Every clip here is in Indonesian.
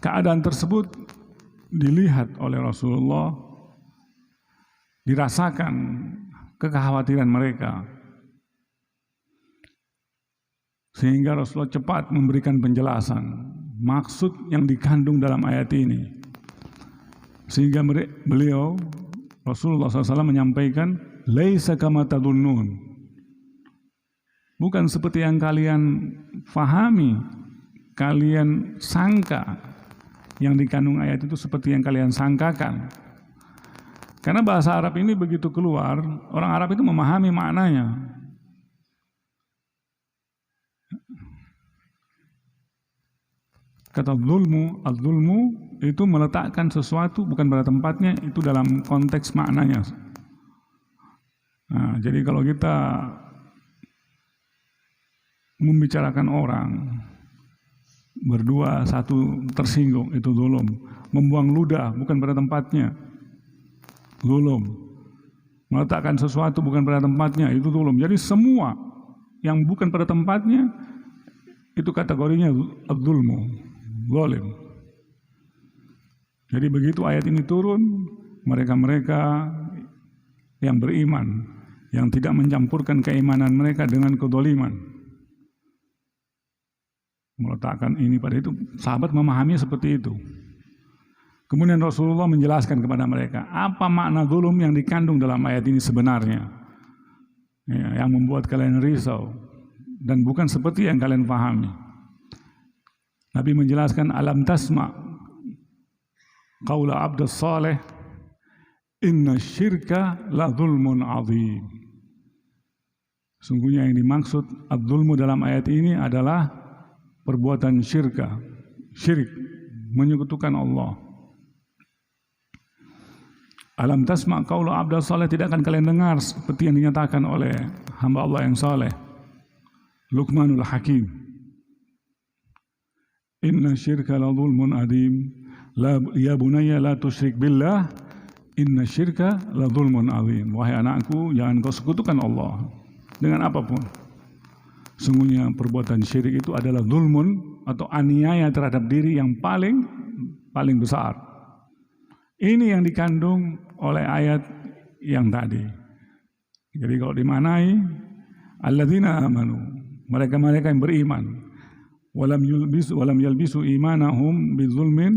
keadaan tersebut dilihat oleh Rasulullah, dirasakan kekhawatiran mereka, sehingga Rasulullah cepat memberikan penjelasan maksud yang dikandung dalam ayat ini. Sehingga beliau Rasulullah SAW menyampaikan, laisa kama tadunnun, bukan seperti yang kalian fahami, kalian sangka. Yang dikandung ayat itu seperti yang kalian sangkakan. Karena bahasa Arab ini begitu keluar, orang Arab itu memahami maknanya. Kata zulmu, az-zulmu itu meletakkan sesuatu bukan pada tempatnya, itu dalam konteks maknanya. Nah, jadi kalau kita membicarakan orang berdua, satu tersinggung, itu zulum. Membuang ludah bukan pada tempatnya, zulum. Meletakkan sesuatu bukan pada tempatnya, itu zulum. Jadi semua yang bukan pada tempatnya itu kategorinya zulmu, zalim. Jadi begitu ayat ini turun, mereka-mereka yang beriman, yang tidak mencampurkan keimanan mereka dengan kedzaliman, meletakkan ini pada itu, sahabat memahami seperti itu. Kemudian Rasulullah menjelaskan kepada mereka apa makna zulum yang dikandung dalam ayat ini sebenarnya, ya, yang membuat kalian risau dan bukan seperti yang kalian pahami. Nabi menjelaskan, alam tasma qaula abdus saleh inna syirka la zulmun azim. Sungguhnya yang dimaksud az-zulmu dalam ayat ini adalah perbuatan syirik, menyekutukan Allah. Alam tasma' qaula abdus saleh, tidak akan kalian dengar seperti yang dinyatakan oleh hamba Allah yang saleh, Luqmanul Hakim. Inna syirka la zulmun azim, ya bunayya la tusyrik billah, inna syirka la zulmun azim. Wahai anakku, jangan kau sekutukan Allah dengan apapun. Sungguhnya perbuatan syirik itu adalah zulmun atau aniaya terhadap diri yang paling besar. Ini yang dikandung oleh ayat yang tadi. Jadi kalau dimaknai, alladzina amanu, mereka-mereka yang beriman, walam yalbisu imanahum bidzulmin,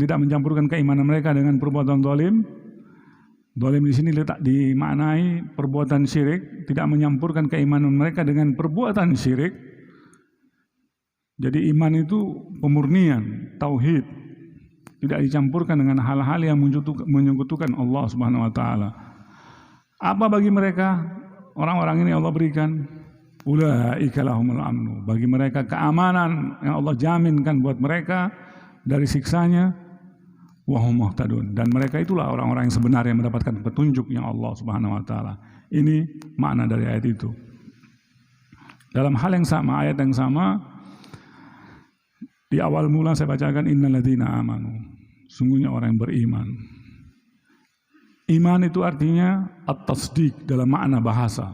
tidak mencampurkan keimanan mereka dengan perbuatan zalim. Zalim di sini dimaknai perbuatan syirik, tidak menyampurkan keimanan mereka dengan perbuatan syirik. Jadi iman itu pemurnian, tauhid, tidak dicampurkan dengan hal-hal yang menyekutukan Allah Subhanahu wa taala. Apa bagi mereka? Orang-orang ini Allah berikan ulaika lahumul amnu, bagi mereka keamanan yang Allah jaminkan buat mereka dari siksanya. Wahum muhtadun, dan mereka itulah orang-orang yang sebenarnya mendapatkan petunjuk yang Allah Subhanahu wa taala. Ini makna dari ayat itu. Dalam hal yang sama, ayat yang sama, di awal mula saya bacakan innalladzina amanu, sungguhnya orang yang beriman. Iman itu artinya at-tasdiq dalam makna bahasa,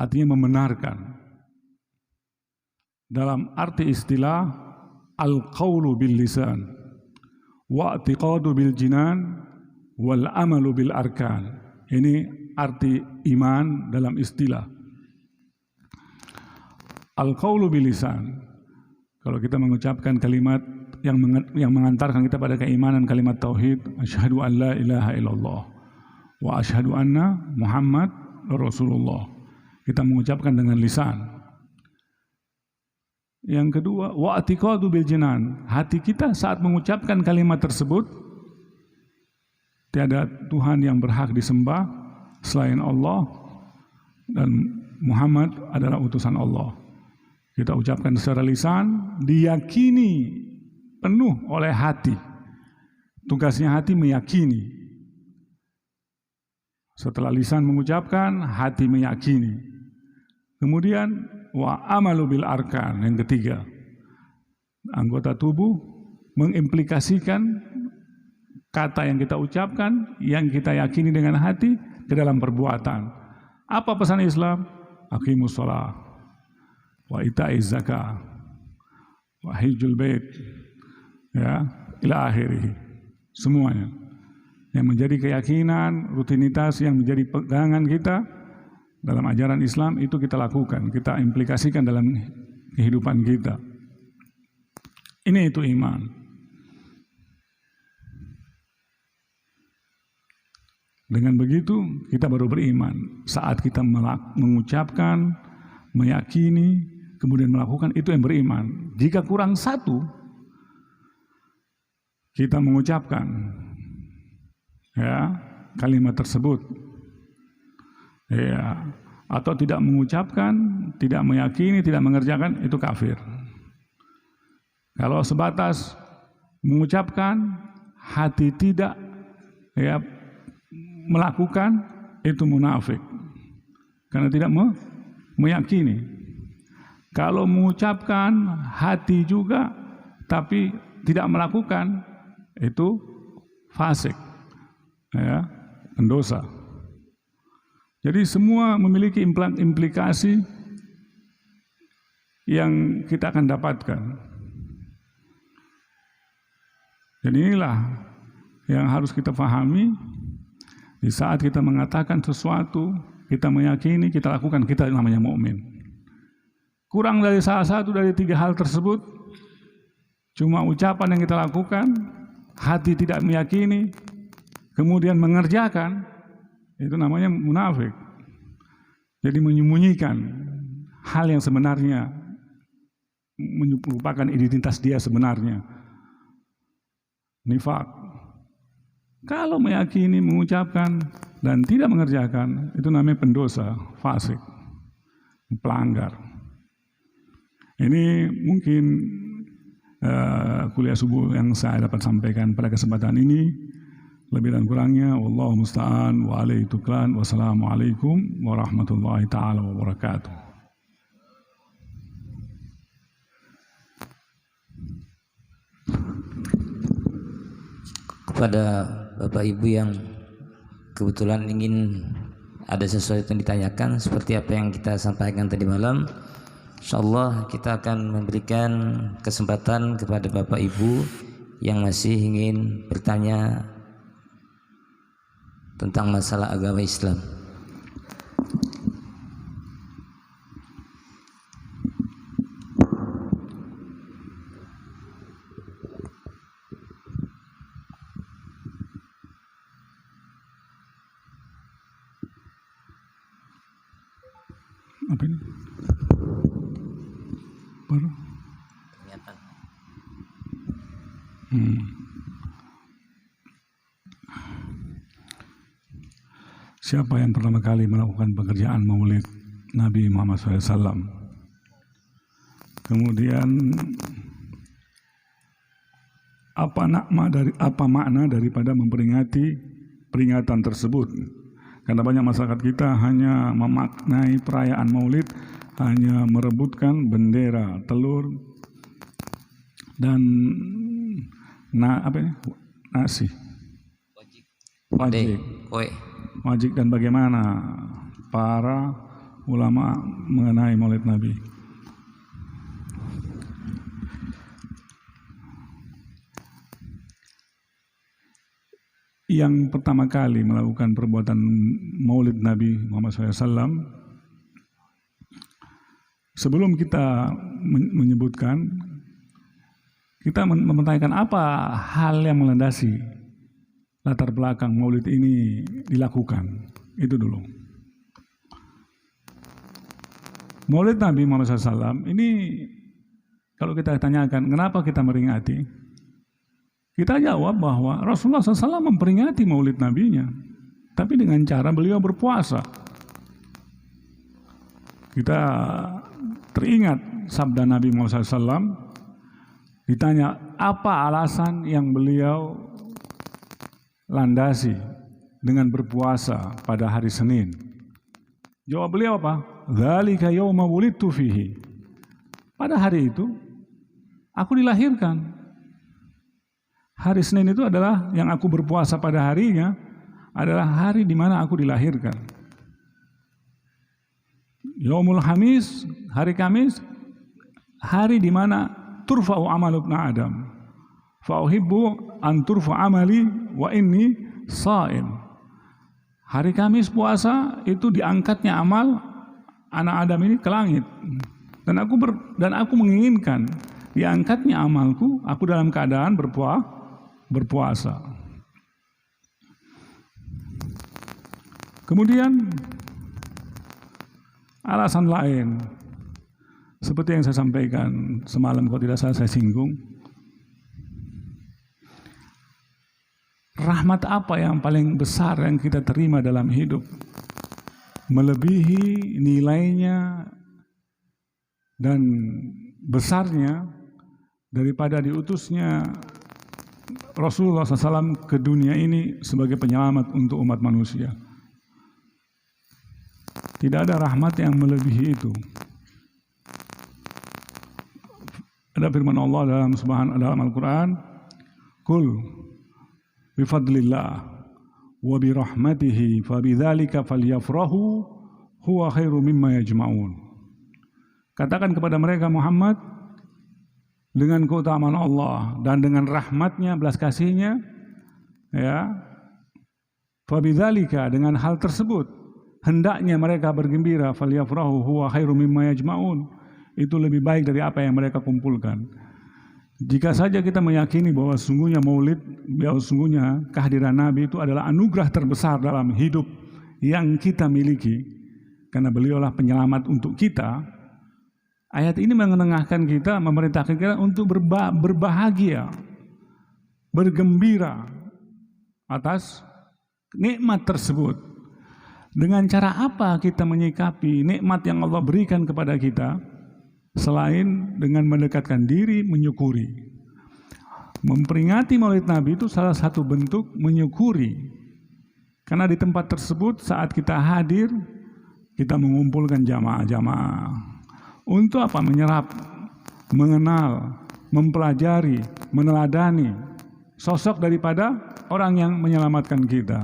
artinya membenarkan. Dalam arti istilah al-qaulu bil lisan wa'tiqadu bil jinan wal amalu bil arkan. Ini arti iman dalam istilah. Al-qaulu bil lisan, kalau kita mengucapkan kalimat yang mengantarkan kita pada keimanan, kalimat tauhid, asyhadu an la ilaha illallah wa asyhadu anna Muhammad Rasulullah. Kita mengucapkan dengan lisan. Yang kedua, wa'tiqadu bil jinan, hati kita saat mengucapkan kalimat tersebut, tiada Tuhan yang berhak disembah selain Allah dan Muhammad adalah utusan Allah. Kita ucapkan secara lisan, diyakini penuh oleh hati. Tugasnya hati meyakini. Setelah lisan mengucapkan, hati meyakini. Kemudian wa amalu bil arkan, yang ketiga, anggota tubuh mengimplikasikan kata yang kita ucapkan, yang kita yakini dengan hati ke dalam perbuatan. Apa pesan Islam? Aqimus shalah. wa ita'iz zakah, wa hijjul bait, ya, ila akhirih. Semuanya yang menjadi keyakinan, rutinitas yang menjadi pegangan kita dalam ajaran Islam itu kita lakukan, kita implikasikan dalam kehidupan kita. Ini itu iman. Dengan begitu kita baru beriman. Saat kita mengucapkan, meyakini, kemudian melakukan, itu yang beriman. Jika kurang satu, kita mengucapkan ya kalimat tersebut, ya, atau tidak mengucapkan, tidak meyakini, tidak mengerjakan, itu kafir. Kalau sebatas mengucapkan, hati tidak ya melakukan, itu munafik karena tidak meyakini. Kalau mengucapkan, hati juga tapi tidak melakukan, itu fasik, ya, pendosa. Jadi semua memiliki implikasi yang kita akan dapatkan. Dan inilah yang harus kita pahami. Di saat kita mengatakan sesuatu, kita meyakini, kita lakukan, kita namanya mukmin. Kurang dari salah satu dari tiga hal tersebut, cuma ucapan yang kita lakukan, hati tidak meyakini, kemudian mengerjakan, itu namanya munafik. Jadi menyembunyikan hal yang sebenarnya, merupakan identitas dia sebenarnya. Nifak. Kalau meyakini, mengucapkan, dan tidak mengerjakan, itu namanya pendosa, fasik, pelanggar. Ini mungkin kuliah subuh yang saya dapat sampaikan pada kesempatan ini. Lebih dan kurangnya, wallahu musta'an, wa alaihi tuklan, wassalamualaikum warahmatullahi ta'ala wabarakatuh. Kepada Bapak Ibu yang kebetulan ingin ada sesuatu yang ditanyakan seperti apa yang kita sampaikan tadi malam, insyaallah kita akan memberikan kesempatan kepada Bapak Ibu yang masih ingin bertanya tentang masalah agama Islam. Apa ini? Baru? Siapa yang pertama kali melakukan pekerjaan maulid Nabi Muhammad SAW? Kemudian apa makna daripada memperingati peringatan tersebut? Karena banyak masyarakat kita hanya memaknai perayaan maulid, hanya merebutkan bendera, telur, dan nasi. Wajib. Dan bagaimana para ulama mengenai maulid Nabi? Yang pertama kali melakukan perbuatan maulid Nabi Muhammad SAW, sebelum kita menyebutkan, kita mempertanyakan apa hal yang melandasi latar belakang maulid ini dilakukan. Itu dulu. Maulid Nabi Muhammad SAW ini, kalau kita tanyakan kenapa kita meringati, kita jawab bahwa Rasulullah SAW memperingati maulid Nabinya, tapi dengan cara beliau berpuasa. Kita teringat sabda Nabi Muhammad SAW, ditanya apa alasan yang beliau landasi dengan berpuasa pada hari Senin. Jawab beliau apa? Dzalika yauma wulidtu fihi. Pada hari itu aku dilahirkan. Hari Senin itu adalah yang aku berpuasa pada harinya, adalah hari di mana aku dilahirkan. Yaumul Khamis, hari Kamis, hari di mana turfa'u amalu ibn Adam. Fa uhibbu an turfa amali wa inni sha'im. Hari Kamis puasa itu diangkatnya amal anak Adam ini ke langit. Dan aku menginginkan diangkatnya amalku, aku dalam keadaan berpuasa. Kemudian alasan lain seperti yang saya sampaikan semalam, kalau tidak salah saya singgung, rahmat apa yang paling besar yang kita terima dalam hidup melebihi nilainya dan besarnya daripada diutusnya Rasulullah SAW ke dunia ini sebagai penyelamat untuk umat manusia. Tidak ada rahmat yang melebihi itu. Ada firman Allah dalam Al-Quran, "Qul bifadlillah wa birahmatihi fabidzalika falyafrahu huwa khairu mimma yajma'un." Katakan kepada mereka Muhammad, dengan keutamaan Allah dan dengan rahmatnya, belas kasihnya, ya, fabidzalika, dengan hal tersebut hendaknya mereka bergembira, falyafrahu huwa khairu mimma yajma'un, itu lebih baik dari apa yang mereka kumpulkan. Jika saja kita meyakini bahwa sungguhnya maulid, bahwa sungguhnya kehadiran Nabi itu adalah anugerah terbesar dalam hidup yang kita miliki, karena beliaulah penyelamat untuk kita, ayat ini mengenengahkan kita, memerintahkan kita untuk berbahagia, bergembira atas nikmat tersebut. Dengan cara apa kita menyikapi nikmat yang Allah berikan kepada kita, selain dengan mendekatkan diri, menyukuri. Memperingati Maulid Nabi itu salah satu bentuk menyukuri. Karena di tempat tersebut saat kita hadir, kita mengumpulkan jamaah-jamaah. Untuk apa? Menyerap, mengenal, mempelajari, meneladani sosok daripada orang yang menyelamatkan kita,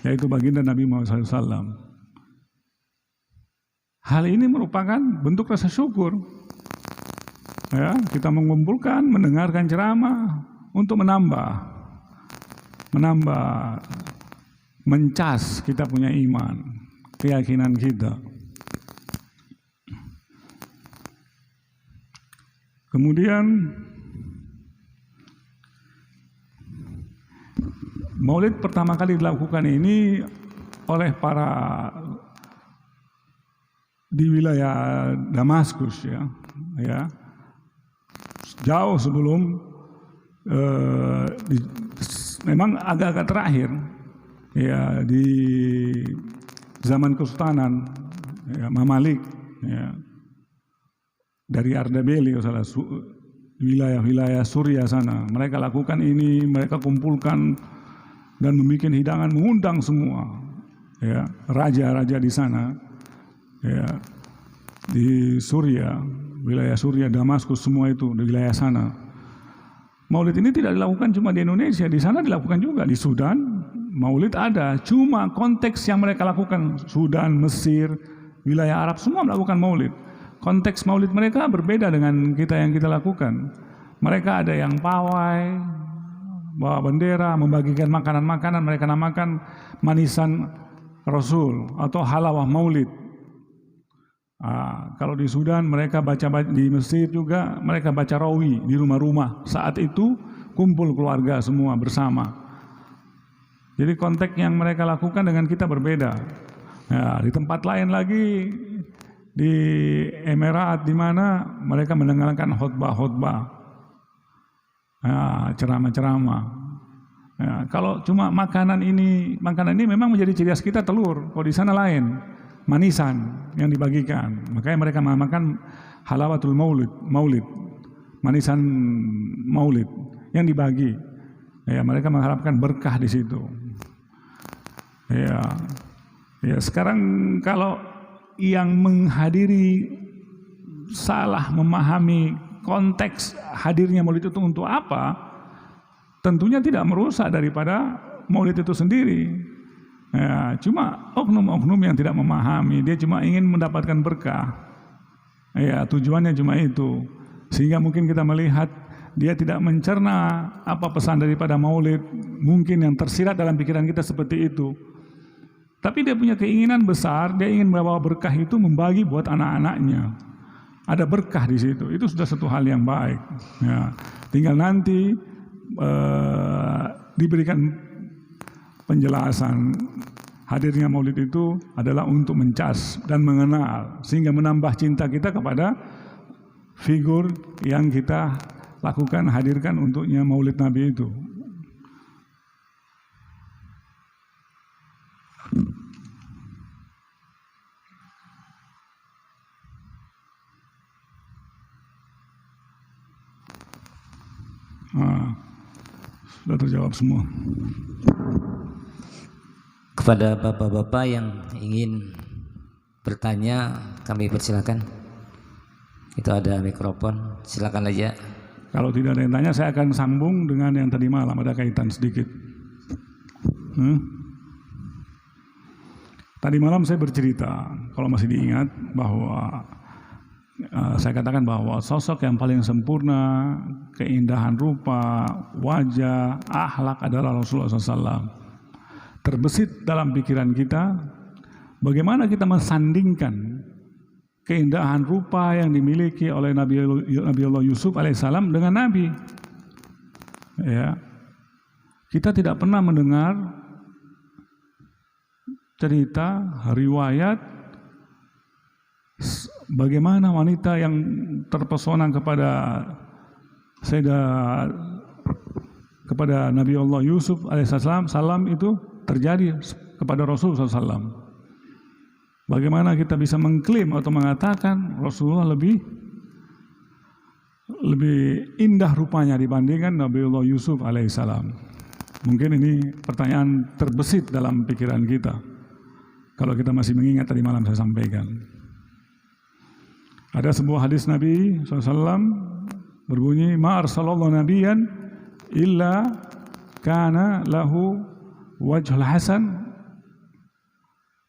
yaitu baginda Nabi Muhammad SAW. Hal ini merupakan bentuk rasa syukur. Ya, kita mengumpulkan, mendengarkan ceramah untuk menambah, mencas kita punya iman, keyakinan kita. Kemudian Maulid pertama kali dilakukan ini oleh para di wilayah Damaskus, ya, jauh sebelum memang agak-agak terakhir, ya, di zaman Kesultanan, ya, Mamalik, ya, dari Ardabili, wilayah Suriah sana, mereka lakukan ini, mereka kumpulkan dan membuat hidangan, mengundang semua, ya, raja-raja di sana, ya, di Suriah, wilayah Suriah, Damaskus, semua itu di wilayah sana. Maulid ini tidak dilakukan cuma di Indonesia, di sana dilakukan juga, di Sudan Maulid ada, cuma konteks yang mereka lakukan, Sudan, Mesir, wilayah Arab, semua melakukan Maulid. Konteks Maulid mereka berbeda dengan kita yang kita lakukan. Mereka ada yang pawai, bawa bendera, membagikan makanan-makanan, mereka namakan manisan Rasul atau halawah Maulid. Kalau di Sudan mereka baca, di Mesir juga mereka baca rawi di rumah-rumah. Saat itu kumpul keluarga semua bersama. Jadi konteks yang mereka lakukan dengan kita berbeda. Ya, di tempat lain lagi di Emirat, di mana mereka mendengarkan khutbah-khutbah, ya, ceramah-ceramah. Ya, kalau cuma makanan ini memang menjadi ciri khas kita telur. Kalau di sana lain, manisan yang dibagikan. Makanya mereka menamakan halawatul maulid, manisan maulid yang dibagi. Ya, mereka mengharapkan berkah di situ. Ya, sekarang kalau yang menghadiri salah memahami konteks hadirnya maulid itu untuk apa, tentunya tidak merusak daripada maulid itu sendiri. Ya, cuma oknum-oknum yang tidak memahami, dia cuma ingin mendapatkan berkah. Ya, tujuannya cuma itu. Sehingga mungkin kita melihat dia tidak mencerna apa pesan daripada maulid, mungkin yang tersirat dalam pikiran kita seperti itu. Tapi dia punya keinginan besar, dia ingin membawa berkah itu membagi buat anak-anaknya. Ada berkah di situ, itu sudah satu hal yang baik. Ya, tinggal nanti diberikan penjelasan. Hadirnya maulid itu adalah untuk mencas dan mengenal, sehingga menambah cinta kita kepada figur yang kita lakukan, hadirkan untuknya maulid Nabi itu. Sudah terjawab semua. Kepada bapak-bapak yang ingin bertanya, kami persilakan. Itu ada mikrofon, silakan aja. Kalau tidak ada yang tanya, saya akan sambung dengan yang tadi malam, ada kaitan sedikit. Tadi malam saya bercerita, kalau masih diingat, bahwa saya katakan bahwa sosok yang paling sempurna, keindahan rupa, wajah, akhlak adalah Rasulullah SAW. Terbesit dalam pikiran kita, bagaimana kita mensandingkan keindahan rupa yang dimiliki oleh Nabi Allah Yusuf alaihissalam dengan Nabi. Ya, kita tidak pernah mendengar cerita riwayat bagaimana wanita yang terpesona kepada kepada Nabi Allah Yusuf alaihissalam itu terjadi kepada Rasulullah SAW. Bagaimana kita bisa mengklaim atau mengatakan Rasulullah lebih indah rupanya dibandingkan Nabiullah Yusuf alaihissalam? Mungkin ini pertanyaan terbesit dalam pikiran kita. Kalau kita masih mengingat tadi malam saya sampaikan. Ada sebuah hadis Nabi SAW berbunyi, Ma arsalallahu nabiyan illa kana lahu wajhul hasan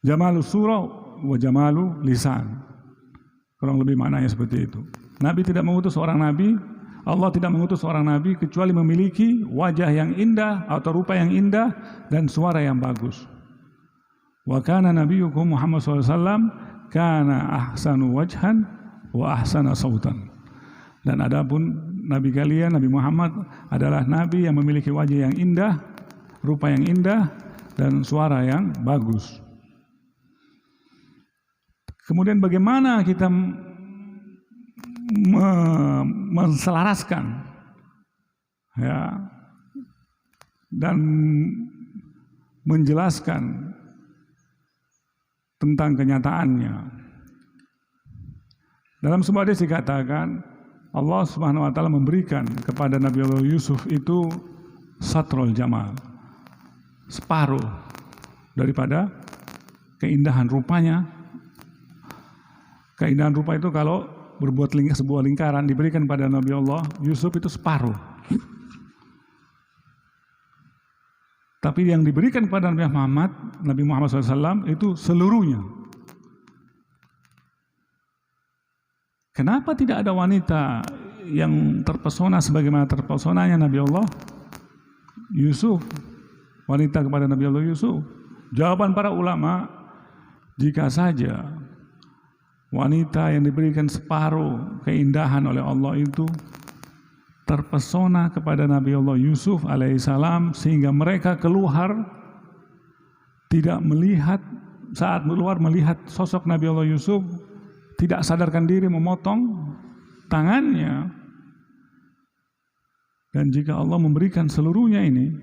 jamalus surah wa jamalu lisan. Kurang lebih maknanya seperti itu. Nabi tidak mengutus seorang nabi, Allah tidak mengutus seorang nabi kecuali memiliki wajah yang indah atau rupa yang indah dan suara yang bagus. Wa kana nabiyyukum Muhammad SAW kana ahsanu wajhan wa ahsana sautan. Dan adapun nabi kalian, Nabi Muhammad adalah nabi yang memiliki wajah yang indah, rupa yang indah dan suara yang bagus. Kemudian bagaimana kita menselaraskan ya, dan menjelaskan tentang kenyataannya. Dalam sebuah hadis dikatakan Allah Subhanahu wa taala memberikan kepada Nabi Allah Yusuf itu satrul jamal, separuh daripada keindahan rupanya. Keindahan rupa itu kalau berbuat sebuah lingkaran diberikan pada Nabi Allah Yusuf itu separuh. Tapi yang diberikan kepada Nabi Muhammad SAW itu seluruhnya. Kenapa tidak ada wanita yang terpesona sebagaimana terpesonanya Nabi Allah Yusuf, wanita kepada Nabi Allah Yusuf? Jawaban para ulama, jika saja wanita yang diberikan separuh keindahan oleh Allah itu terpesona kepada Nabi Allah Yusuf alaihissalam sehingga mereka keluar tidak melihat, saat keluar melihat sosok Nabi Allah Yusuf tidak sadarkan diri memotong tangannya. Dan jika Allah memberikan seluruhnya ini,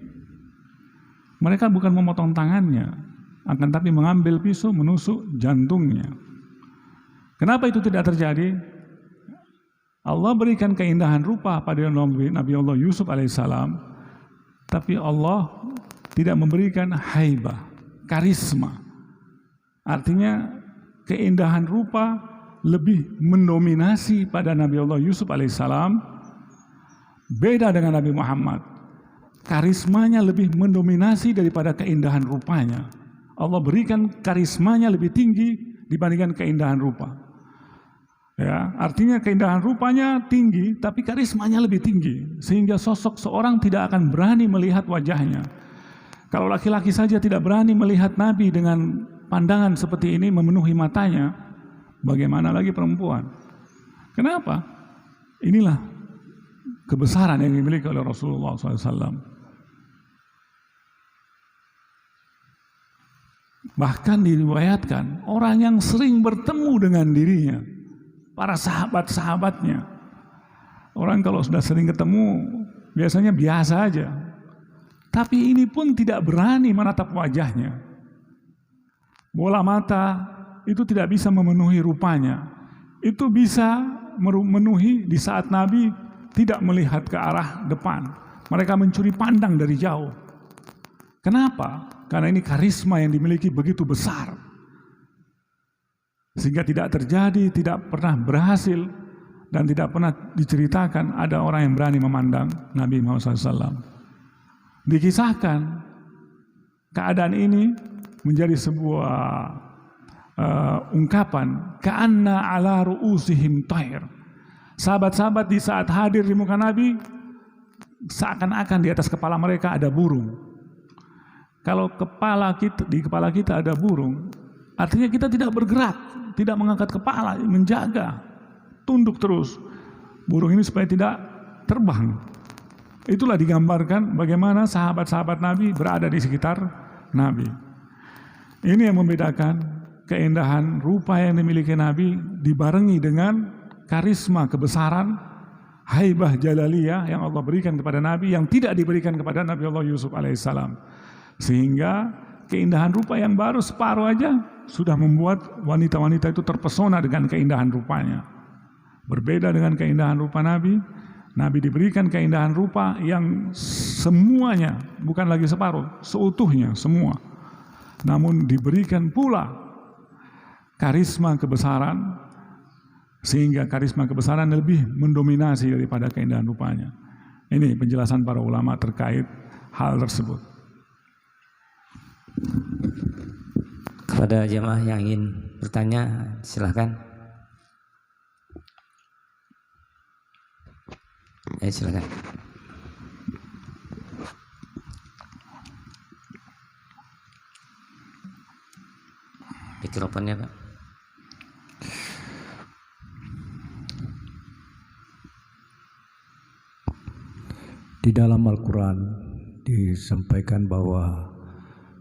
mereka bukan memotong tangannya, akan tapi mengambil pisau menusuk jantungnya. Kenapa itu tidak terjadi? Allah berikan keindahan rupa pada Nabi Allah Yusuf alaihissalam, tapi Allah tidak memberikan haibah, karisma. Artinya keindahan rupa lebih mendominasi pada Nabi Allah Yusuf alaihissalam, beda dengan Nabi Muhammad. Karismanya lebih mendominasi daripada keindahan rupanya. Allah berikan karismanya lebih tinggi dibandingkan keindahan rupa. Ya, artinya keindahan rupanya tinggi, tapi karismanya lebih tinggi, sehingga sosok seorang tidak akan berani melihat wajahnya. Kalau laki-laki saja tidak berani melihat Nabi dengan pandangan seperti ini memenuhi matanya, bagaimana lagi perempuan? Kenapa? Inilah kebesaran yang dimiliki oleh Rasulullah SAW. Bahkan diriwayatkan orang yang sering bertemu dengan dirinya, para sahabat-sahabatnya. Orang kalau sudah sering ketemu biasanya biasa aja. Tapi ini pun tidak berani menatap wajahnya. Bola mata itu tidak bisa memenuhi rupanya. Itu bisa memenuhi di saat Nabi tidak melihat ke arah depan. Mereka mencuri pandang dari jauh. Kenapa? Karena ini karisma yang dimiliki begitu besar. Sehingga tidak terjadi, tidak pernah berhasil, dan tidak pernah diceritakan ada orang yang berani memandang Nabi Muhammad SAW. Dikisahkan keadaan ini menjadi sebuah ungkapan ka'anna ala ru'usihim thair. Sahabat-sahabat di saat hadir di muka Nabi seakan-akan di atas kepala mereka ada burung. Kalau di kepala kita ada burung, artinya kita tidak bergerak, tidak mengangkat kepala, menjaga, tunduk terus burung ini supaya tidak terbang. Itulah digambarkan bagaimana sahabat-sahabat Nabi berada di sekitar Nabi. Ini yang membedakan keindahan rupa yang dimiliki Nabi dibarengi dengan karisma kebesaran, haibah jalaliyah yang Allah berikan kepada Nabi yang tidak diberikan kepada Nabi Allah Yusuf alaihissalam. Sehingga keindahan rupa yang baru separuh aja sudah membuat wanita-wanita itu terpesona dengan keindahan rupanya. Berbeda dengan keindahan rupa Nabi, Nabi diberikan keindahan rupa yang semuanya, bukan lagi separuh, seutuhnya semua. Namun diberikan pula karisma kebesaran, sehingga karisma kebesaran lebih mendominasi daripada keindahan rupanya. Ini penjelasan para ulama terkait hal tersebut. Kepada jemaah yang ingin bertanya, silahkan. Silakan. Mikrofonnya, Pak. Di dalam Al-Quran disampaikan bahwa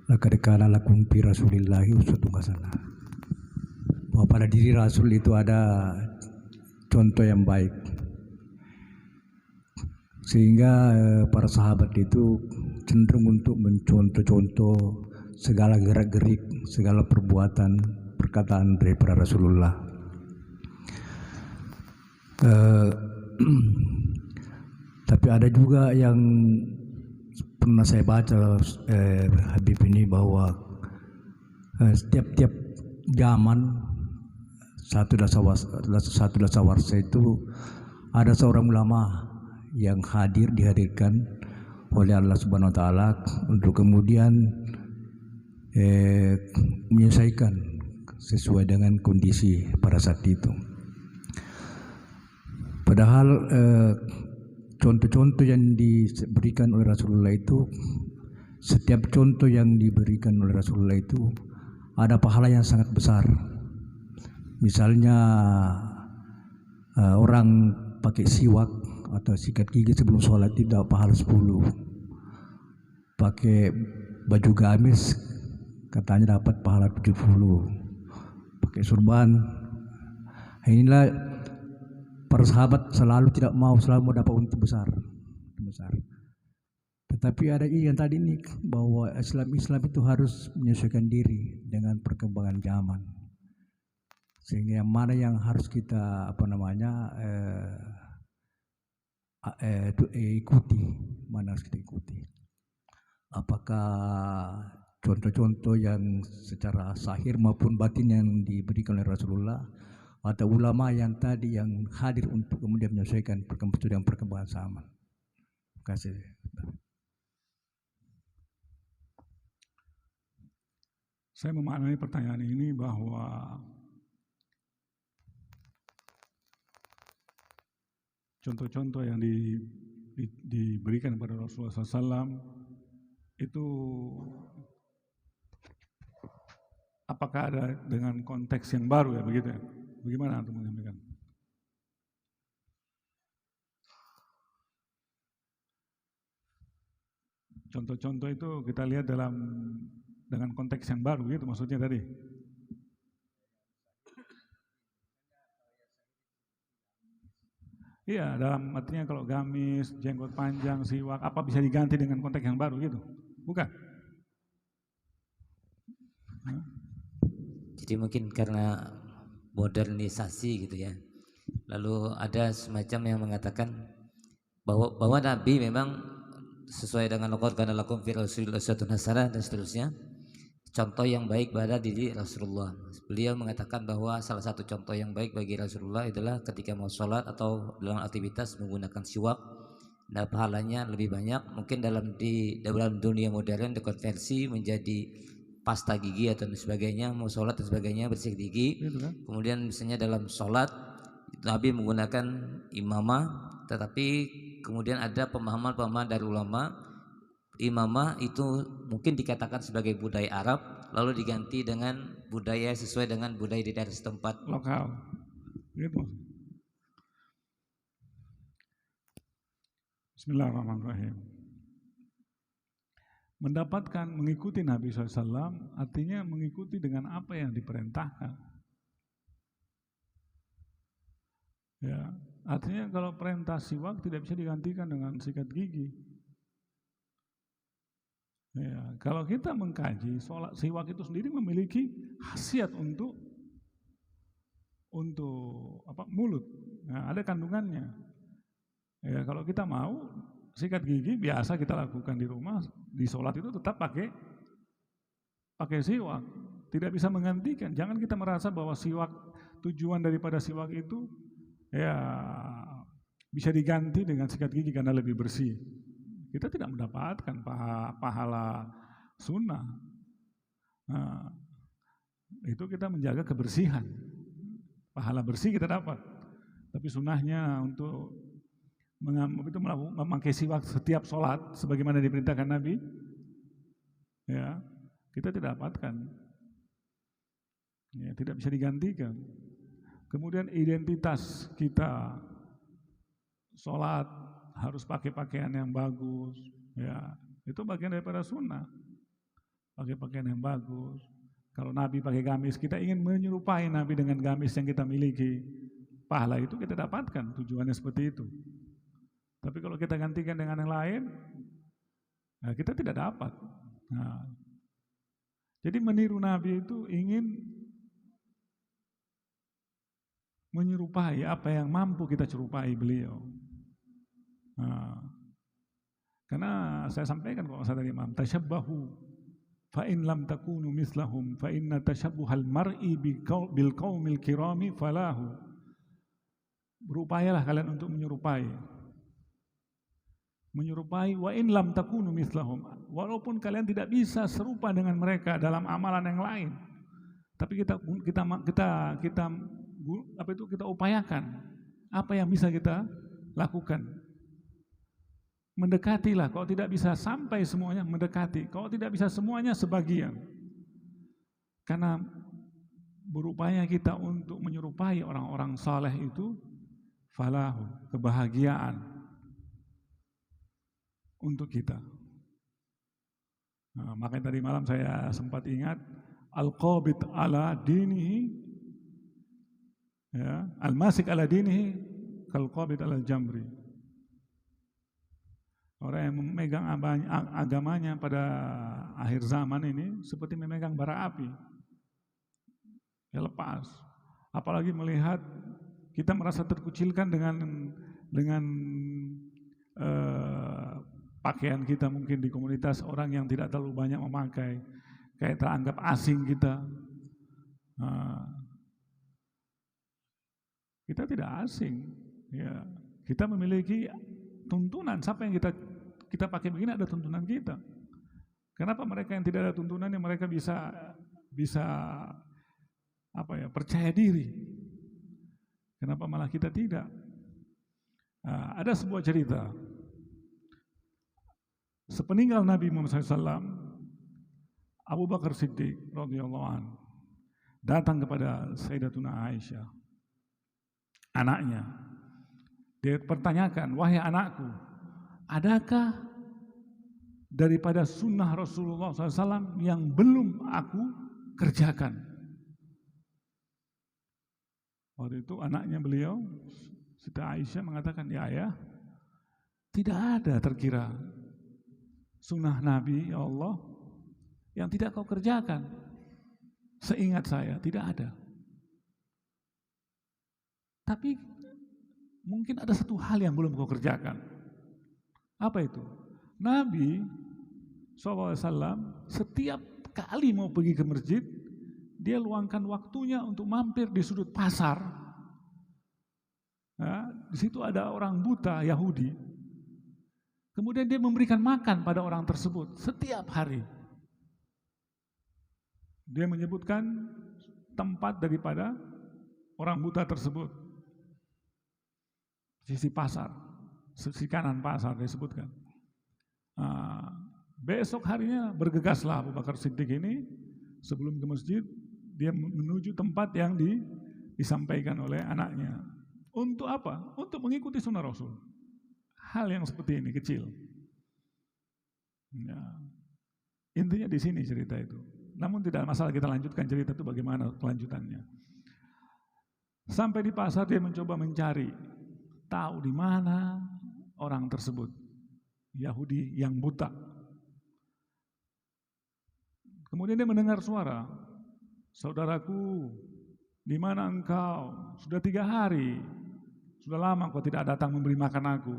laqad kana lakum fi rasulillahi uswatun hasanah. Bahwa pada diri Rasul itu ada contoh yang baik. Sehingga para sahabat itu cenderung untuk mencontoh-contoh segala gerak-gerik, segala perbuatan, perkataan daripada Rasulullah. Tapi ada juga yang pernah saya baca Habib ini bahwa setiap zaman satu dasawarsa itu ada seorang ulama yang dihadirkan oleh Allah Subhanahu wa taala untuk kemudian menyelesaikan sesuai dengan kondisi pada saat itu. Padahal contoh-contoh yang diberikan oleh Rasulullah itu, setiap contoh yang diberikan oleh Rasulullah itu ada pahala yang sangat besar. Misalnya orang pakai siwak atau sikat gigi sebelum sholat tidak pahala 10. Pakai baju gamis katanya dapat pahala 70. Pakai surban. Inilah para sahabat selalu mau dapat untung besar. Tetapi ada yang tadi ini bahwa Islam itu harus menyesuaikan diri dengan perkembangan zaman. Sehingga yang mana yang harus kita ikuti, mana harus kita ikuti. Apakah contoh-contoh yang secara zahir maupun batin yang diberikan oleh Rasulullah, atau ulama yang tadi yang hadir untuk kemudian menyesuaikan perkembangan zaman. Terima kasih. Saya memaknai pertanyaan ini bahwa contoh-contoh yang diberikan kepada Rasulullah SAW itu apakah ada dengan konteks yang baru ya begitu ya? Bagaimana untuk menyampaikan? Contoh-contoh itu kita lihat dengan konteks yang baru gitu maksudnya tadi. Iya, dalam artinya kalau gamis, jenggot panjang, siwak, apa bisa diganti dengan konteks yang baru gitu? Bukan? Jadi mungkin karena modernisasi gitu ya. Lalu ada semacam yang mengatakan bahwa Nabi memang sesuai dengan laqad kana lakum fi Rasulillah uswatun hasanah dan seterusnya. Contoh yang baik pada diri Rasulullah. Beliau mengatakan bahwa salah satu contoh yang baik bagi Rasulullah adalah ketika mau sholat atau dalam aktivitas menggunakan siwak. Nah, pahalanya lebih banyak. Mungkin dalam dunia modern dikonversi menjadi pasta gigi atau sebagainya, mau sholat dan sebagainya bersih gigi. Kemudian misalnya dalam sholat Nabi menggunakan imamah, tetapi kemudian ada pemahaman dari ulama. Imamah itu mungkin dikatakan sebagai budaya Arab, lalu diganti dengan budaya sesuai dengan budaya di daerah setempat lokal. Gitu. Bismillahirrahmanirrahim. Mendapatkan mengikuti Nabi SAW artinya mengikuti dengan apa yang diperintahkan. Ya, artinya kalau perintah siwak tidak bisa digantikan dengan sikat gigi. Ya, kalau kita mengkaji sholat siwak itu sendiri memiliki khasiat untuk mulut. Nah, ada kandungannya. Ya, kalau kita mau sikat gigi biasa kita lakukan di rumah, di sholat itu tetap pakai siwak. Tidak bisa menggantikan. Jangan kita merasa bahwa siwak tujuan daripada siwak itu ya bisa diganti dengan sikat gigi karena lebih bersih. Kita tidak mendapatkan pahala sunnah. Nah, itu kita menjaga kebersihan. Pahala bersih kita dapat. Tapi sunnahnya untuk memakai siwak setiap sholat sebagaimana diperintahkan Nabi, ya kita tidak dapatkan. Ya, tidak bisa digantikan. Kemudian identitas kita sholat harus pakai pakaian yang bagus, ya itu bagian daripada sunnah. Pakai pakaian yang bagus. Kalau Nabi pakai gamis, kita ingin menyerupai Nabi dengan gamis yang kita miliki. Pahala itu kita dapatkan, tujuannya seperti itu. Tapi kalau kita gantikan dengan yang lain, nah kita tidak dapat. Nah, jadi meniru Nabi itu ingin menyerupai apa yang mampu kita serupai beliau. Nah, karena saya sampaikan kalau saya tadi Imam, tashabbahu fa in lam takunu mislahum fa inna tashabbuhal mar'i bil qaumil kirami falahu. Berupayalah kalian untuk menyerupai wa in lam takunu mislahum, walaupun kalian tidak bisa serupa dengan mereka dalam amalan yang lain, tapi kita upayakan apa yang bisa kita lakukan. Mendekatilah, kalau tidak bisa sampai semuanya mendekati, kalau tidak bisa semuanya sebagian. Karena berupaya kita untuk menyerupai orang-orang saleh itu falahu, kebahagiaan untuk kita. Nah, makanya tadi malam saya sempat ingat al-qabid ala dinihi, ya, al-masik ala dinihi kal-qabid ala jamri. Orang yang memegang agamanya pada akhir zaman ini seperti memegang bara api. Ya lepas. Apalagi melihat kita merasa terkucilkan dengan pakaian kita mungkin di komunitas orang yang tidak terlalu banyak memakai, kayak teranggap asing kita. Kita tidak asing, ya. Kita memiliki tuntunan. Siapa yang kita pakai begini ada tuntunan kita. Kenapa mereka yang tidak ada tuntunannya mereka bisa percaya diri? Kenapa malah kita tidak? Ada sebuah cerita. Sepeninggal Nabi Muhammad SAW, Abu Bakar Siddiq radhiyallahu anhu datang kepada Sayyidatuna Aisyah, anaknya. Dia pertanyakan, wahai anakku, adakah daripada sunnah Rasulullah SAW yang belum aku kerjakan? Waktu itu anaknya beliau, Siti Aisyah mengatakan, ya ayah, tidak ada terkira sunnah Nabi, ya Allah, yang tidak kau kerjakan. Seingat saya, tidak ada. Tapi mungkin ada satu hal yang belum kau kerjakan. Apa itu? Nabi SAW setiap kali mau pergi ke masjid, dia luangkan waktunya untuk mampir di sudut pasar. Nah, di situ ada orang buta Yahudi. Kemudian dia memberikan makan pada orang tersebut setiap hari. Dia menyebutkan tempat daripada orang buta tersebut. Sisi pasar, sisi kanan pasar disebutkan. Besok harinya bergegaslah Abu Bakar Siddiq ini sebelum ke masjid, dia menuju tempat yang disampaikan oleh anaknya. Untuk apa? Untuk mengikuti sunnah Rasul. Hal yang seperti ini kecil. Ya. Intinya di sini cerita itu. Namun tidak masalah kita lanjutkan cerita itu bagaimana kelanjutannya. Sampai di pasar dia mencoba mencari tahu di mana orang tersebut, Yahudi yang buta. Kemudian dia mendengar suara, saudaraku, di mana engkau? Sudah 3 hari, sudah lama kau tidak datang memberi makan aku.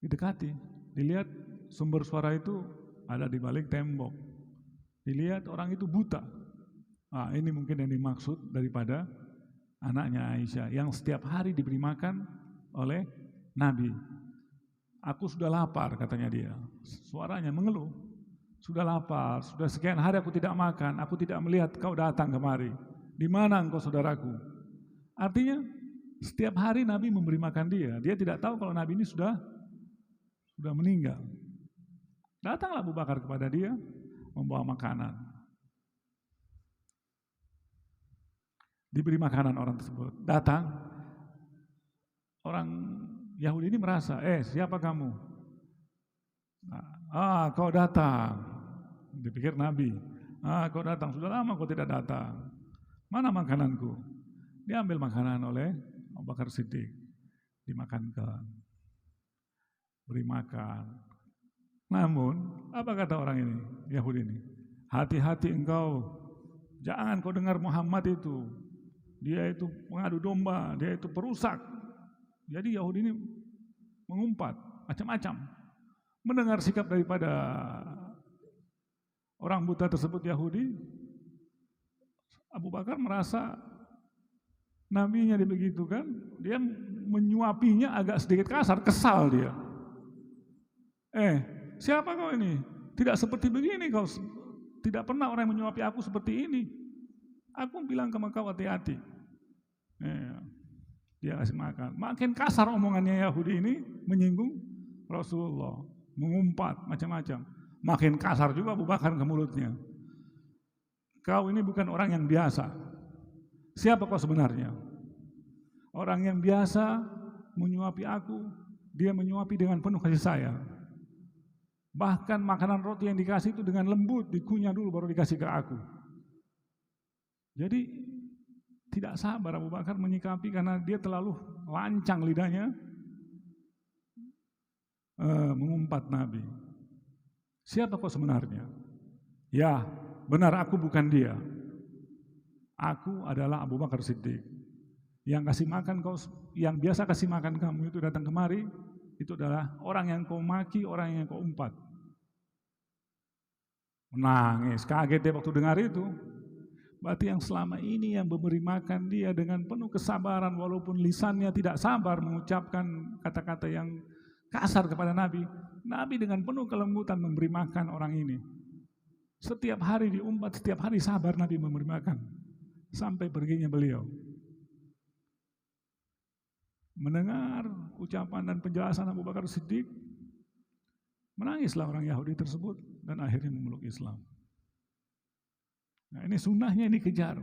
Didekati, dilihat sumber suara itu ada di balik tembok. Dilihat orang itu buta. Ini mungkin yang dimaksud daripada anaknya Aisyah yang setiap hari diberi makan oleh Nabi. Aku sudah lapar, katanya dia. Suaranya mengeluh. Sudah lapar, sudah sekian hari aku tidak makan, aku tidak melihat kau datang kemari. Di mana engkau saudaraku? Artinya setiap hari Nabi memberi makan dia. Dia tidak tahu kalau Nabi ini sudah meninggal. Datanglah Abu Bakar kepada dia membawa makanan. Diberi makanan orang tersebut. Datang orang Yahudi ini merasa, siapa kamu? Kau datang. Dipikir Nabi. Kau datang, sudah lama kau tidak datang. Mana makananku? Dia ambil makanan oleh Abu Bakar Siddiq. Dimakankan. Beri makan. Namun, apa kata orang ini, Yahudi ini? Hati-hati engkau, jangan kau dengar Muhammad itu. Dia itu mengadu domba, dia itu perusak. Jadi Yahudi ini mengumpat, macam-macam. Mendengar sikap daripada orang buta tersebut Yahudi, Abu Bakar merasa nabinya dibegitukan, dia menyuapinya agak sedikit kasar, kesal dia. Siapa kau ini? Tidak seperti begini kau. Tidak pernah orang yang menyuapi aku seperti ini. Aku bilang sama kau hati-hati. Dia kasih makan. Makin kasar omongannya Yahudi ini menyinggung Rasulullah, mengumpat macam-macam. Makin kasar juga Abu Bakar ke mulutnya. Kau ini bukan orang yang biasa. Siapa kau sebenarnya? Orang yang biasa menyuapi aku, dia menyuapi dengan penuh kasih sayang. Bahkan makanan roti yang dikasih itu dengan lembut, dikunyah dulu baru dikasih ke aku. Jadi tidak sabar Abu Bakar menyikapi karena dia terlalu lancang lidahnya mengumpat Nabi. Siapa kau sebenarnya? Ya, benar aku bukan dia. Aku adalah Abu Bakar Siddiq. Yang kasih makan kau, yang biasa kasih makan kamu itu datang kemari, itu adalah orang yang kau maki, orang yang kau umpat. Menangis, kaget dia waktu dengar itu. Berarti yang selama ini yang memberi makan dia dengan penuh kesabaran, walaupun lisannya tidak sabar mengucapkan kata-kata yang kasar kepada Nabi. Nabi dengan penuh kelembutan memberi makan orang ini. Setiap hari diumpat, setiap hari sabar Nabi memberi makan. Sampai perginya beliau. mendengar ucapan dan penjelasan Abu Bakar Siddiq, menangislah orang Yahudi tersebut dan akhirnya memeluk Islam. Nah, ini sunnahnya ini kejar.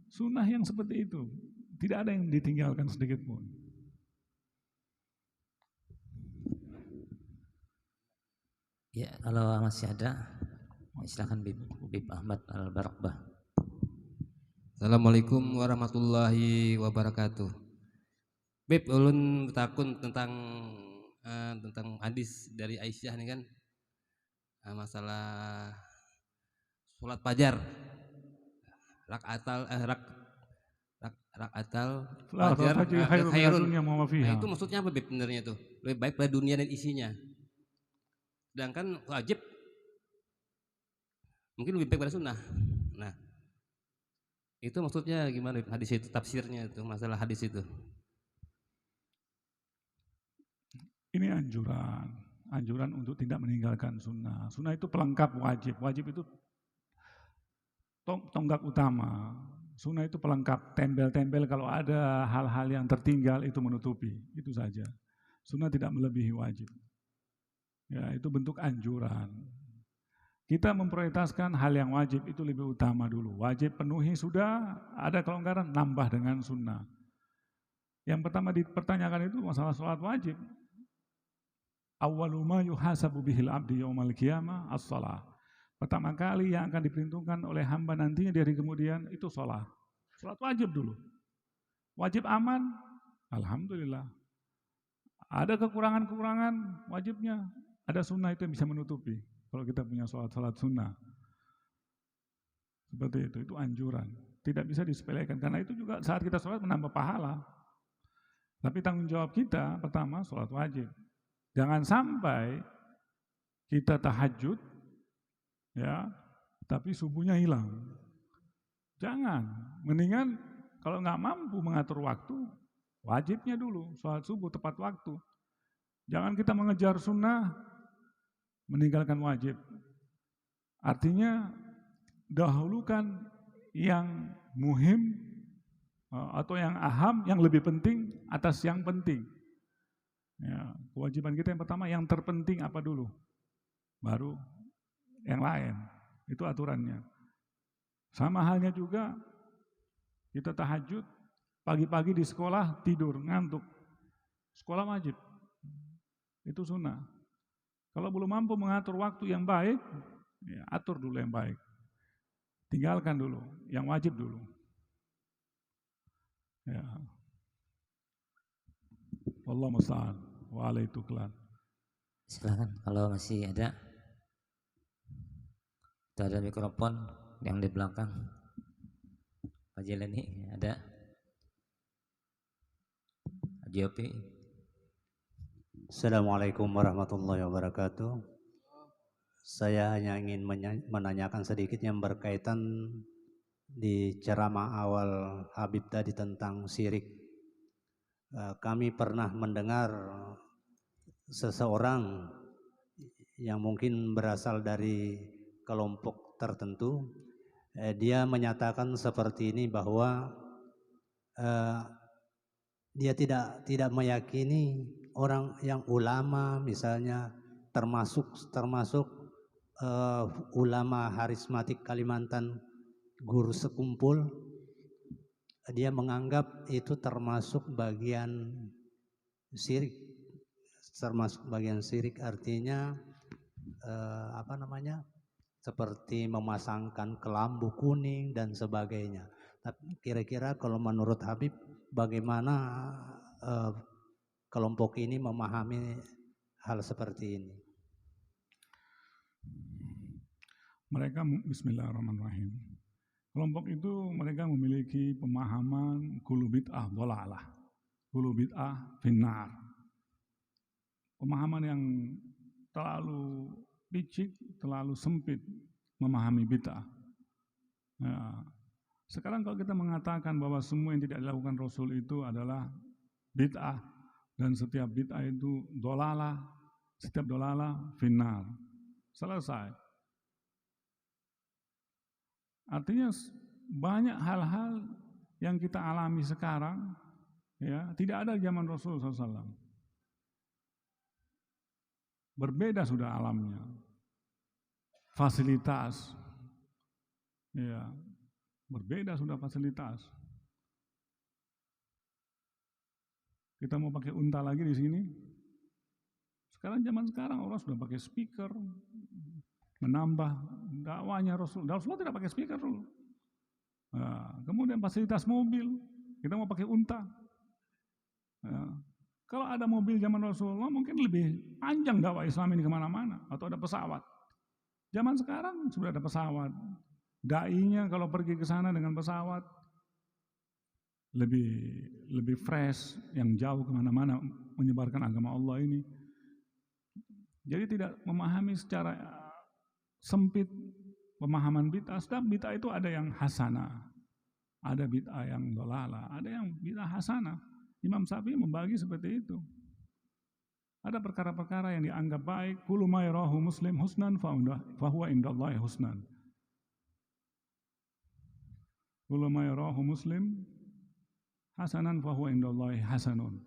Sunnah yang seperti itu, tidak ada yang ditinggalkan sedikit pun. Ya, kalau masih ada, silakan Bib Ahmad Al-Barakbah. Assalamualaikum warahmatullahi wabarakatuh. Bib, ulun takun tentang hadis dari Aisyah nih kan, masalah sholat fajar, rakaatal fajar khairun. Nah, itu maksudnya apa Bib sebenarnya itu? Lebih baik pada dunia dan isinya. Sedangkan wajib mungkin lebih baik pada sunnah. Nah, itu maksudnya gimana hadis itu, tafsirnya itu, masalah hadis itu? Ini anjuran untuk tidak meninggalkan sunnah. Sunnah itu pelengkap wajib. Wajib itu tonggak utama. Sunnah itu pelengkap, tempel-tempel kalau ada hal-hal yang tertinggal itu menutupi. Itu saja. Sunnah tidak melebihi wajib. Ya, itu bentuk anjuran. Kita memprioritaskan hal yang wajib itu lebih utama dulu. Wajib penuhi sudah, ada kelonggaran, nambah dengan sunnah. Yang pertama dipertanyakan itu masalah sholat wajib. Awwalu ma yuhasabu bihil abdi yaumal qiyamah as-shalah. Pertama kali yang akan diperhitungkan oleh hamba nantinya dari kemudian itu sholat. Sholat wajib dulu. Wajib aman, alhamdulillah. Ada kekurangan-kekurangan wajibnya, ada sunnah itu yang bisa menutupi. Kalau kita punya sholat sunnah. Seperti itu anjuran. Tidak bisa disepelekan, karena itu juga saat kita sholat menambah pahala. Tapi tanggung jawab kita pertama sholat wajib. Jangan sampai kita tahajud, ya, tapi subuhnya hilang. Jangan. Mendingan kalau nggak mampu mengatur waktu, wajibnya dulu, sholat subuh tepat waktu. Jangan kita mengejar sunnah, meninggalkan wajib. Artinya dahulukan yang muhim atau yang aham, yang lebih penting atas yang penting. Ya, kewajiban kita yang pertama, yang terpenting apa dulu, baru yang lain. Itu aturannya. Sama halnya juga kita tahajud, pagi-pagi di sekolah tidur, ngantuk. Sekolah wajib. Itu sunnah. Kalau belum mampu mengatur waktu yang baik, ya, atur dulu yang baik. Tinggalkan dulu, yang wajib dulu. Ya. Wallahu musta'an wa alaihi tuklan. Silakan kalau masih ada. Itu ada mikrofon yang di belakang. Pak Jelani ada. Haji Opi. Assalamualaikum warahmatullahi wabarakatuh. Saya hanya ingin menanyakan sedikit yang berkaitan di ceramah awal Habib tadi tentang syirik. Kami pernah mendengar seseorang yang mungkin berasal dari kelompok tertentu, dia menyatakan seperti ini bahwa dia tidak meyakini orang yang ulama, misalnya termasuk ulama harismatik Kalimantan, guru sekumpul, dia menganggap itu termasuk bagian syirik. Artinya seperti memasangkan kelambu kuning dan sebagainya. Tapi kira-kira kalau menurut Habib, bagaimana kelompok ini memahami hal seperti ini? Mereka, bismillahirrahmanirrahim. Kelompok itu mereka memiliki pemahaman kullu bid'ah dhalalah, kullu bid'ah finnar. Pemahaman yang terlalu licik, terlalu sempit memahami bid'ah. Ya. Sekarang kalau kita mengatakan bahwa semua yang tidak dilakukan Rasul itu adalah bid'ah, dan setiap bid'ah itu dhalalah, setiap dhalalah finnar. Selesai. Artinya banyak hal-hal yang kita alami sekarang, Ya, tidak ada zaman Rasul SAW. Berbeda sudah alamnya, fasilitas, ya, berbeda sudah fasilitas. Kita mau pakai unta lagi di sini. Sekarang zaman sekarang orang sudah pakai speaker, menambah dakwahnya Rasulullah tidak pakai speaker dulu. Nah, kemudian fasilitas mobil, kita mau pakai unta. Nah, kalau ada mobil zaman Rasulullah mungkin lebih panjang dakwah Islam ini kemana-mana, atau ada pesawat. Zaman sekarang sudah ada pesawat. Dai-nya kalau pergi ke sana dengan pesawat lebih fresh, yang jauh kemana-mana menyebarkan agama Allah ini. Jadi tidak memahami secara sempit pemahaman bid'ah. Sebab bid'ah itu ada yang hasanah, ada bid'ah yang dolalah, ada yang bid'ah hasanah. Imam Syafi'i membagi seperti itu. Ada perkara-perkara yang dianggap baik, kullu ma yarahu muslim husnan fa huwa indallahi husnan. Kullu ma yarahu muslim hasanan fa huwa indallahi hasanun.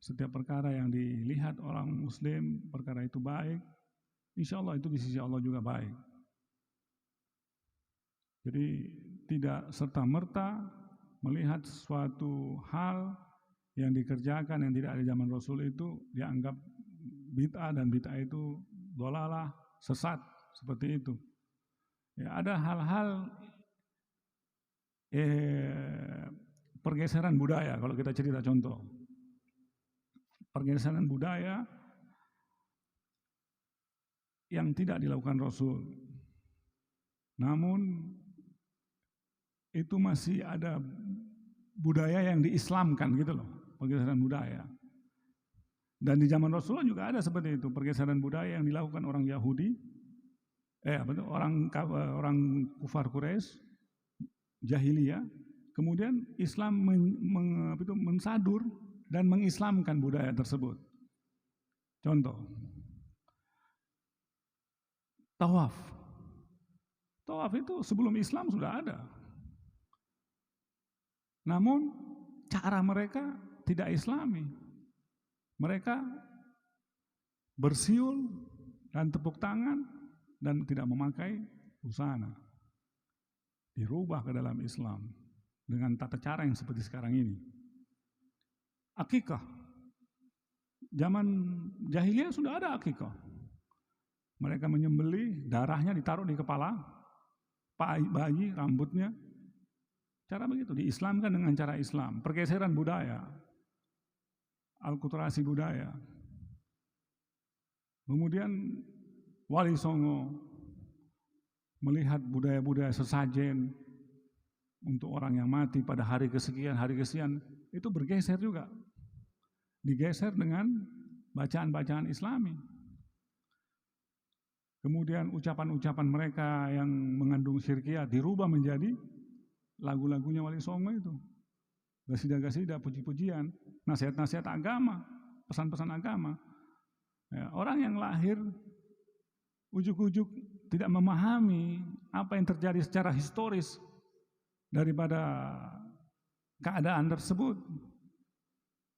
Setiap perkara yang dilihat orang muslim, perkara itu baik, insya Allah itu di sisi Allah juga baik. Jadi tidak serta-merta melihat suatu hal yang dikerjakan yang tidak ada zaman Rasul itu dianggap bid'ah, dan bid'ah itu dhalalah, sesat, seperti itu. Ya, ada hal-hal pergeseran budaya. Kalau kita cerita contoh, pergeseran budaya yang tidak dilakukan Rasul, namun itu masih ada budaya yang diislamkan gitu loh, pergeseran budaya. Dan di zaman Rasulullah juga ada seperti itu, pergeseran budaya yang dilakukan orang Yahudi, orang kufar Quraisy, jahiliyah. Kemudian Islam mensadur dan mengislamkan budaya tersebut. Contoh, tawaf. Tawaf itu sebelum Islam sudah ada. Namun cara mereka tidak Islami. Mereka bersiul dan tepuk tangan dan tidak memakai busana. Dirubah ke dalam Islam dengan tata cara yang seperti sekarang ini. Akikah. Zaman jahiliyah sudah ada akikah. Mereka menyembelih, darahnya ditaruh di kepala bayi, rambutnya. Cara begitu, diislamkan dengan cara Islam. Pergeseran budaya, alkulturasi budaya. Kemudian Wali Songo melihat budaya-budaya sesajen untuk orang yang mati pada hari kesekian, itu bergeser juga. Digeser dengan bacaan-bacaan Islami. Kemudian ucapan-ucapan mereka yang mengandung syirkiyah dirubah menjadi lagu-lagunya Wali Songo itu. Gasidah-gasidah, puji-pujian, nasihat-nasihat agama, pesan-pesan agama. Ya, orang yang lahir ujuk-ujuk tidak memahami apa yang terjadi secara historis daripada keadaan tersebut.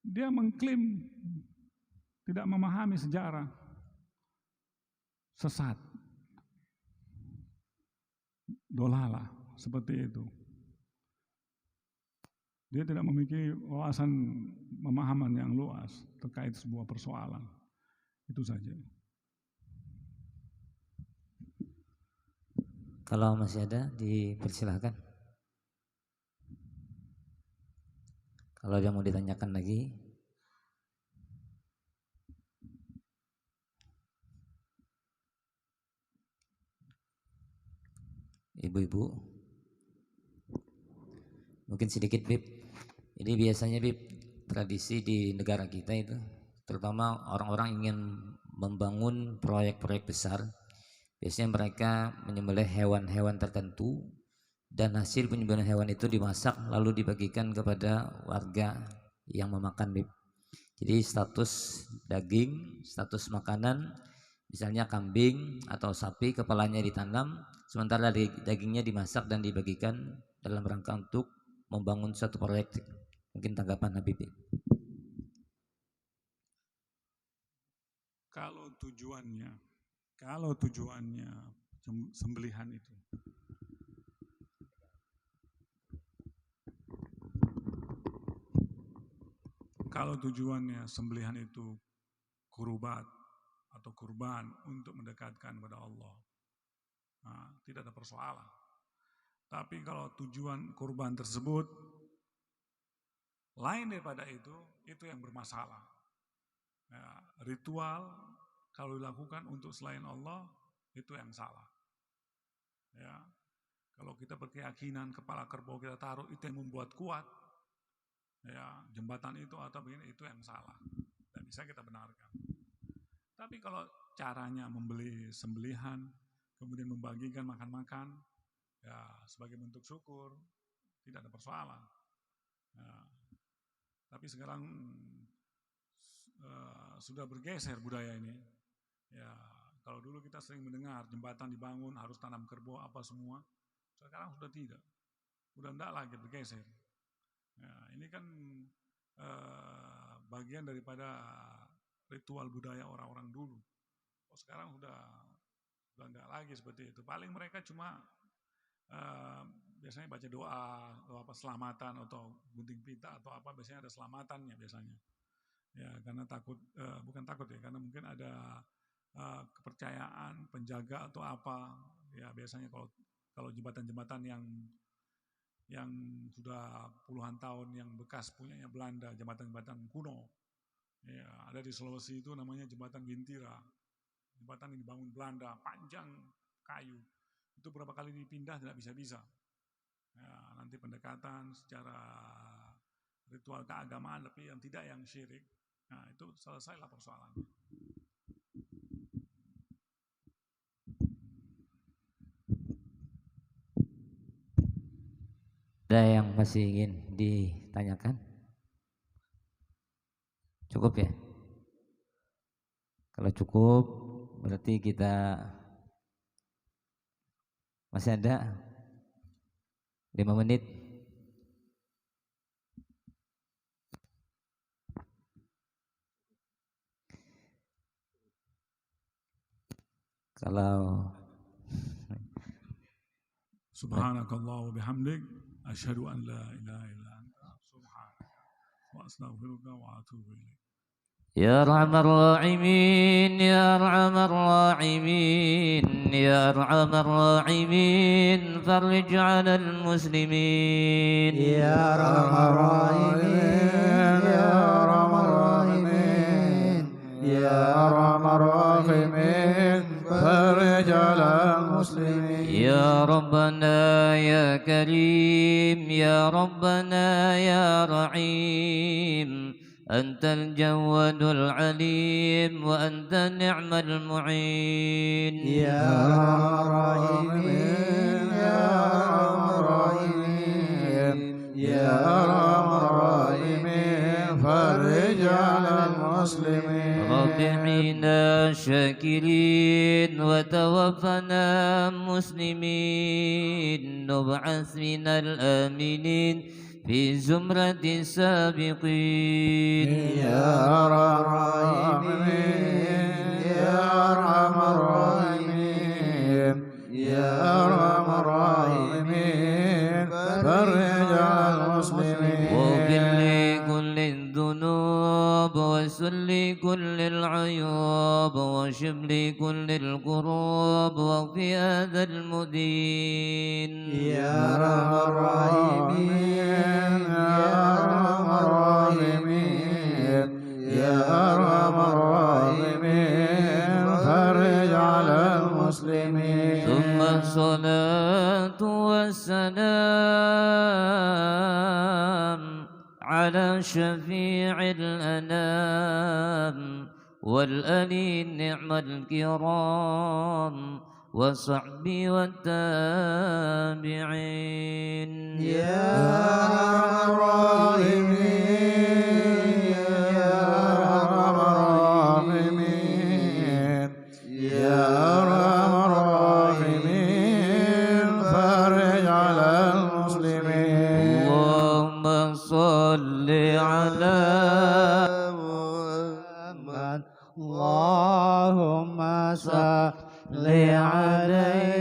Dia mengklaim tidak memahami sejarah, sesat, dolalah, seperti itu. Dia tidak memiliki wawasan pemahaman yang luas terkait sebuah persoalan. Itu saja. Kalau masih ada, dipersilahkan. Kalau ada mau ditanyakan lagi. Ibu-ibu, mungkin sedikit Bib. Jadi biasanya Bib, tradisi di negara kita itu, terutama orang-orang ingin membangun proyek-proyek besar, biasanya mereka menyembelih hewan-hewan tertentu, dan hasil penyembelihan hewan itu dimasak lalu dibagikan kepada warga yang memakan Bib. Jadi status daging, status makanan, misalnya kambing atau sapi kepalanya ditanam, sementara dagingnya dimasak dan dibagikan dalam rangka untuk membangun suatu proyek. Mungkin tanggapan Habib. Kalau tujuannya sembelihan itu kurban atau kurban untuk mendekatkan kepada Allah, nah, tidak ada persoalan. Tapi kalau tujuan kurban tersebut lain daripada itu yang bermasalah. Ya, ritual kalau dilakukan untuk selain Allah itu yang salah. Ya, kalau kita berkeyakinan kepala kerbau kita taruh itu yang membuat kuat, ya jembatan itu atau begini, itu yang salah. Dan bisa kita benarkan. Tapi kalau caranya membeli sembelihan, kemudian membagikan makan-makan, ya sebagai bentuk syukur, tidak ada persoalan. Ya, tapi sekarang sudah bergeser budaya ini. Ya, kalau dulu kita sering mendengar jembatan dibangun harus tanam kerbau apa semua, sekarang sudah tidak, sudah tidak lagi, bergeser. Ya, ini kan bagian daripada ritual budaya orang-orang dulu. Sekarang sudah tidak lagi seperti itu. Paling mereka cuma biasanya baca doa atau apa selamatan atau gunting pita atau apa, biasanya ada selamatannya biasanya. Ya, karena takut, bukan takut ya, karena mungkin ada kepercayaan penjaga atau apa. Ya biasanya kalau jembatan-jembatan yang sudah puluhan tahun yang bekas punyanya Belanda, jembatan-jembatan kuno. Ya, ada di Sulawesi itu namanya jembatan Bintira. Jembatan yang dibangun Belanda, panjang kayu. Itu berapa kali dipindah tidak bisa-bisa. Ya, nanti pendekatan secara ritual keagamaan tapi yang tidak yang syirik. Nah, itu selesailah persoalannya. Ada yang masih ingin ditanyakan? Cukup ya? Kalau cukup berarti kita masih ada 5 menit. Kalau Subhanakallah wa bihamdik asyhadu an la ilaha illa anta subhanaka wa astaghfiruka wa atubu ilaik. يا أرحم الراحمين يا أرحم الراحمين يا أرحم الراحمين فرج على المسلمين يا أرحم الراحمين يا أرحم الراحمين يا أرحم الراحمين فرج على المسلمين يا ربنا يا كريم يا ربنا يا رحيم أنت الجواد العليم وأنت نعم المعين يا أرحم الراحمين يا أرحم الراحمين يا أرحم الراحمين فرج على المسلمين رب احينا شاكرين وتوفنا مسلمين نبعث من الآمنين في زمرة السابقين يا أرحم الراحمين يا أرحم الراحمين يا أرحم الراحمين فرج على المسلمين واغفر لكل الذنوب وسل لكل العيوب وشف لكل الكروب وفي هذا المدين يا أرحم الراحمين يا أرحم الراحمين يا أرحم الراحمين فرج على المسلمين ثم الصلاة والسلام على شفيع الأنام والآل نعم الكرام وصحبه والتابعين يا أرحم الراحمين يا أرحم الراحمين يا أرحم الراحمين فرج على المسلمين اللهم صل على محمد الله وصل عليه